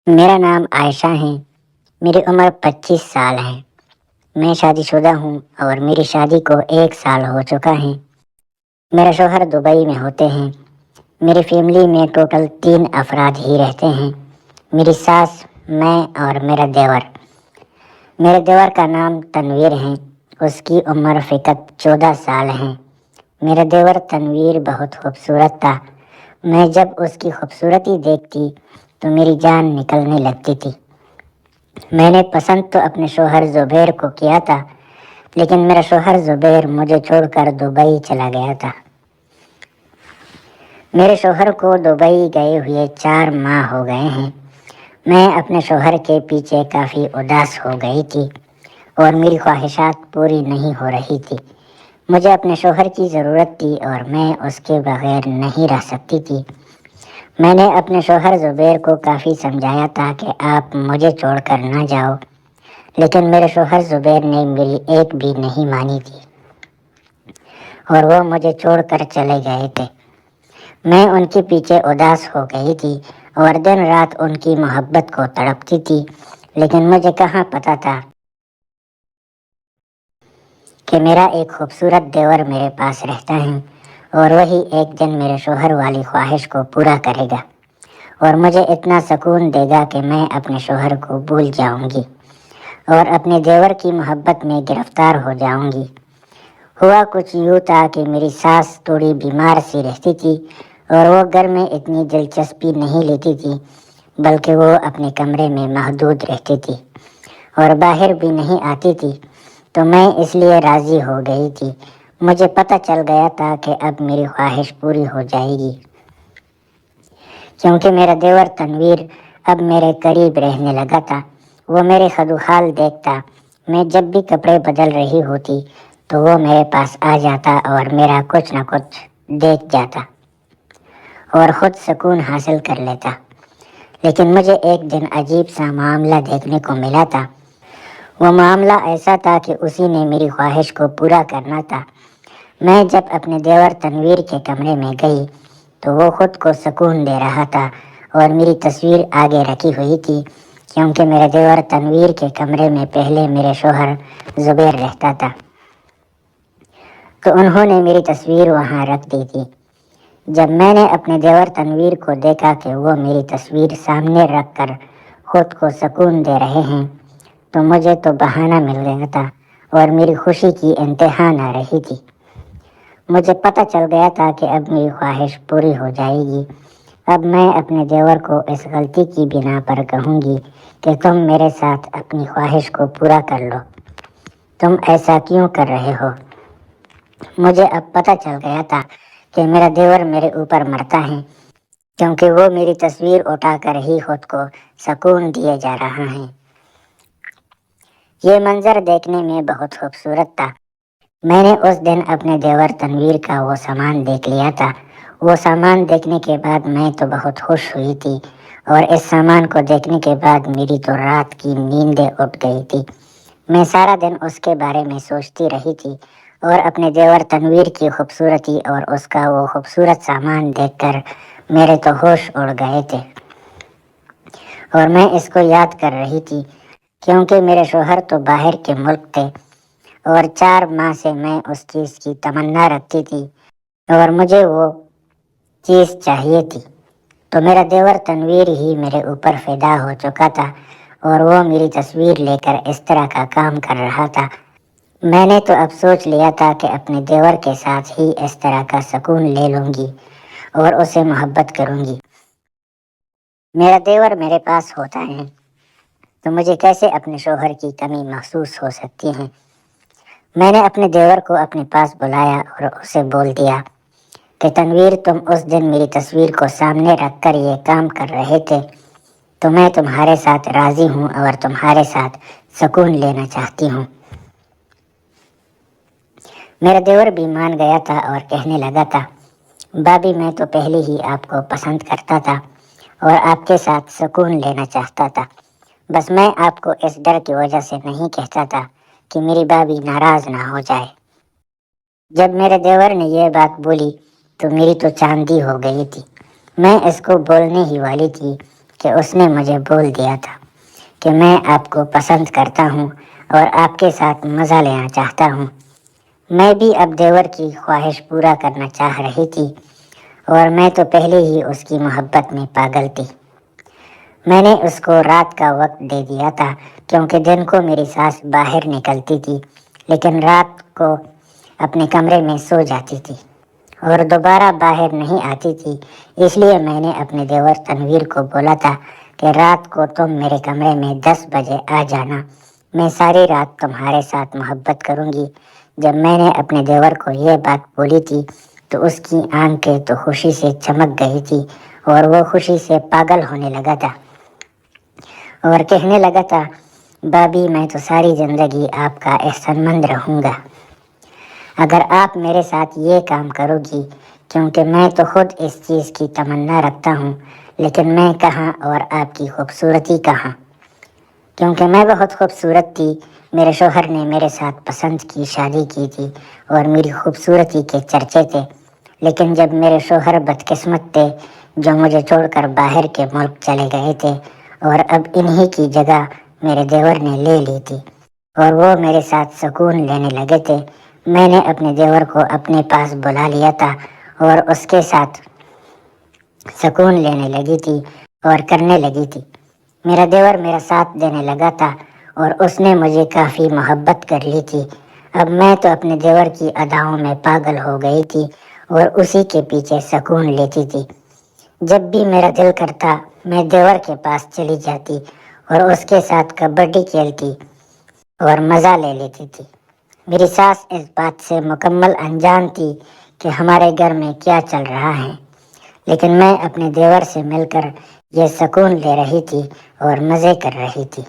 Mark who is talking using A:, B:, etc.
A: میرا نام عائشہ ہے۔ میری عمر 25 سال ہے۔ میں شادی شدہ ہوں اور میری شادی کو 1 سال ہو چکا ہے۔ میرا شوہر دبئی میں ہوتے ہیں۔ میری فیملی میں ٹوٹل 3 افراد ہی رہتے ہیں۔ میری ساس، میں اور میرا دیور۔ میرے دیور کا نام تنویر ہے۔ اس کی عمر فقط 14 سال ہے۔ میرا دیور تنویر بہت خوبصورت تھا۔ میں جب اس کی خوبصورتی دیکھتی تو میری جان نکلنے لگتی تھی۔ میں نے پسند تو اپنے شوہر زبیر کو کیا تھا، لیکن میرا شوہر زبیر مجھے چھوڑ کر دبئی چلا گیا تھا۔ میرے شوہر کو دبئی گئے ہوئے 4 ماہ ہو گئے ہیں۔ میں اپنے شوہر کے پیچھے کافی اداس ہو گئی تھی اور میری خواہشات پوری نہیں ہو رہی تھی۔ مجھے اپنے شوہر کی ضرورت تھی اور میں اس کے بغیر نہیں رہ سکتی تھی۔ میں نے اپنے شوہر زبیر کو کافی سمجھایا تھا کہ آپ مجھے چھوڑ کر نہ جاؤ، لیکن میرے شوہر زبیر نے میری ایک بھی نہیں مانی تھی اور وہ مجھے چھوڑ کر چلے گئے تھے۔ میں ان کے پیچھے اداس ہو گئی تھی اور دن رات ان کی محبت کو تڑپتی تھی، لیکن مجھے کہاں پتا تھا کہ میرا ایک خوبصورت دیور میرے پاس رہتا ہے اور وہی ایک دن میرے شوہر والی خواہش کو پورا کرے گا اور مجھے اتنا سکون دے گا کہ میں اپنے شوہر کو بھول جاؤں گی اور اپنے دیور کی محبت میں گرفتار ہو جاؤں گی۔ ہوا کچھ یوں تھا کہ میری ساس تھوڑی بیمار سی رہتی تھی اور وہ گھر میں اتنی دلچسپی نہیں لیتی تھی، بلکہ وہ اپنے کمرے میں محدود رہتی تھی اور باہر بھی نہیں آتی تھی، تو میں اس لیے راضی ہو گئی تھی۔ مجھے پتہ چل گیا تھا کہ اب میری خواہش پوری ہو جائے گی، کیونکہ میرا دیور تنویر اب میرے قریب رہنے لگا تھا۔ وہ میرے خدوخال دیکھتا۔ میں جب بھی کپڑے بدل رہی ہوتی تو وہ میرے پاس آ جاتا اور میرا کچھ نہ کچھ دیکھ جاتا اور خود سکون حاصل کر لیتا۔ لیکن مجھے ایک دن عجیب سا معاملہ دیکھنے کو ملا تھا۔ وہ معاملہ ایسا تھا کہ اسی نے میری خواہش کو پورا کرنا تھا۔ میں جب اپنے دیور تنویر کے کمرے میں گئی تو وہ خود کو سکون دے رہا تھا اور میری تصویر آگے رکھی ہوئی تھی، کیونکہ میرے دیور تنویر کے کمرے میں پہلے میرے شوہر زبیر رہتا تھا، تو انہوں نے میری تصویر وہاں رکھ دی تھی۔ جب میں نے اپنے دیور تنویر کو دیکھا کہ وہ میری تصویر سامنے رکھ کر خود کو سکون دے رہے ہیں تو مجھے تو بہانہ مل گیا تھا اور میری خوشی کی انتہا نہ رہی تھی۔ مجھے پتہ چل گیا تھا کہ اب میری خواہش پوری ہو جائے گی۔ اب میں اپنے دیور کو اس غلطی کی بنا پر کہوں گی کہ تم میرے ساتھ اپنی خواہش کو پورا کر لو، تم ایسا کیوں کر رہے ہو؟ مجھے اب پتہ چل گیا تھا کہ میرا دیور میرے اوپر مرتا ہے، کیونکہ وہ میری تصویر اٹھا کر ہی خود کو سکون دیے جا رہا ہے۔ یہ منظر دیکھنے میں بہت خوبصورت تھا۔ میں نے اس دن اپنے دیور تنویر کا وہ سامان دیکھ لیا تھا۔ وہ سامان دیکھنے کے بعد میں تو بہت خوش ہوئی تھی اور اس سامان کو دیکھنے کے بعد میری تو رات کی نیندیں اٹھ گئی تھی۔ میں سارا دن اس کے بارے میں سوچتی رہی تھی اور اپنے دیور تنویر کی خوبصورتی اور اس کا وہ خوبصورت سامان دیکھ کر میرے تو ہوش اڑ گئے تھے اور میں اس کو یاد کر رہی تھی، کیونکہ میرے شوہر تو باہر کے ملک تھے اور 4 ماہ سے میں اس چیز کی تمنا رکھتی تھی اور مجھے وہ چیز چاہیے تھی، تو میرا دیور تنویر ہی میرے اوپر فدا ہو چکا تھا اور وہ میری تصویر لے کر اس طرح کا کام کر رہا تھا۔ میں نے تو اب سوچ لیا تھا کہ اپنے دیور کے ساتھ ہی اس طرح کا سکون لے لوں گی اور اسے محبت کروں گی۔ میرا دیور میرے پاس ہوتا ہے تو مجھے کیسے اپنے شوہر کی کمی محسوس ہو سکتی ہے؟ میں نے اپنے دیور کو اپنے پاس بلایا اور اسے بول دیا کہ تنویر، تم اس دن میری تصویر کو سامنے رکھ کر یہ کام کر رہے تھے، تو میں تمہارے ساتھ راضی ہوں اور تمہارے ساتھ سکون لینا چاہتی ہوں۔ میرا دیور بھی مان گیا تھا اور کہنے لگا تھا، بھابی، میں تو پہلے ہی آپ کو پسند کرتا تھا اور آپ کے ساتھ سکون لینا چاہتا تھا، بس میں آپ کو اس ڈر کی وجہ سے نہیں کہتا تھا کہ میری بھابی ناراض نہ ہو جائے۔ جب میرے دیور نے یہ بات بولی تو میری تو چاندی ہو گئی تھی۔ میں اس کو بولنے ہی والی تھی کہ اس نے مجھے بول دیا تھا کہ میں آپ کو پسند کرتا ہوں اور آپ کے ساتھ مزہ لینا چاہتا ہوں۔ میں بھی اب دیور کی خواہش پورا کرنا چاہ رہی تھی اور میں تو پہلے ہی اس کی محبت میں پاگل تھی۔ میں نے اس کو رات کا وقت دے دیا تھا کیونکہ دن کو میری ساس باہر نکلتی تھی لیکن رات کو اپنے کمرے میں سو جاتی تھی اور دوبارہ باہر نہیں آتی تھی۔ اس لیے میں نے اپنے دیور تنویر کو بولا تھا کہ رات کو تم میرے کمرے میں 10 بجے آ جانا، میں ساری رات تمہارے ساتھ محبت کروں گی۔ جب میں نے اپنے دیور کو یہ بات بولی تھی تو اس کی آنکھیں تو خوشی سے چمک گئی تھی اور وہ خوشی سے پاگل ہونے لگا تھا اور کہنے لگا تھا، بھابھی میں تو ساری زندگی آپ کا احسان مند رہوں گا اگر آپ میرے ساتھ یہ کام کرو گی، کیونکہ میں تو خود اس چیز کی تمنا رکھتا ہوں، لیکن میں کہاں اور آپ کی خوبصورتی کہاں، کیونکہ میں بہت خوبصورت تھی۔ میرے شوہر نے میرے ساتھ پسند کی شادی کی تھی اور میری خوبصورتی کے چرچے تھے، لیکن جب میرے شوہر بدقسمت تھے جو مجھے چھوڑ کر باہر کے ملک چلے گئے تھے اور اب انہی کی جگہ میرے دیور نے لے لی تھی اور وہ میرے ساتھ سکون لینے لگے تھے، میں نے اپنے دیور کو اپنے پاس بلا لیا تھا اور اس کے ساتھ سکون لینے لگی تھی اور کرنے لگی تھی۔ میرا دیور میرا ساتھ دینے لگا تھا اور اس نے مجھے کافی محبت کر لی تھی۔ اب میں تو اپنے دیور کی اداؤں میں پاگل ہو گئی تھی اور اسی کے پیچھے سکون لیتی تھی۔ جب بھی میرا دل کرتا میں دیور کے پاس چلی جاتی اور اس کے ساتھ کبڈی کھیلتی اور مزہ لے لیتی تھی۔ میری ساس اس بات سے مکمل انجان تھی کہ ہمارے گھر میں کیا چل رہا ہے، لیکن میں اپنے دیور سے مل کر یہ سکون لے رہی تھی اور مزے کر رہی تھی۔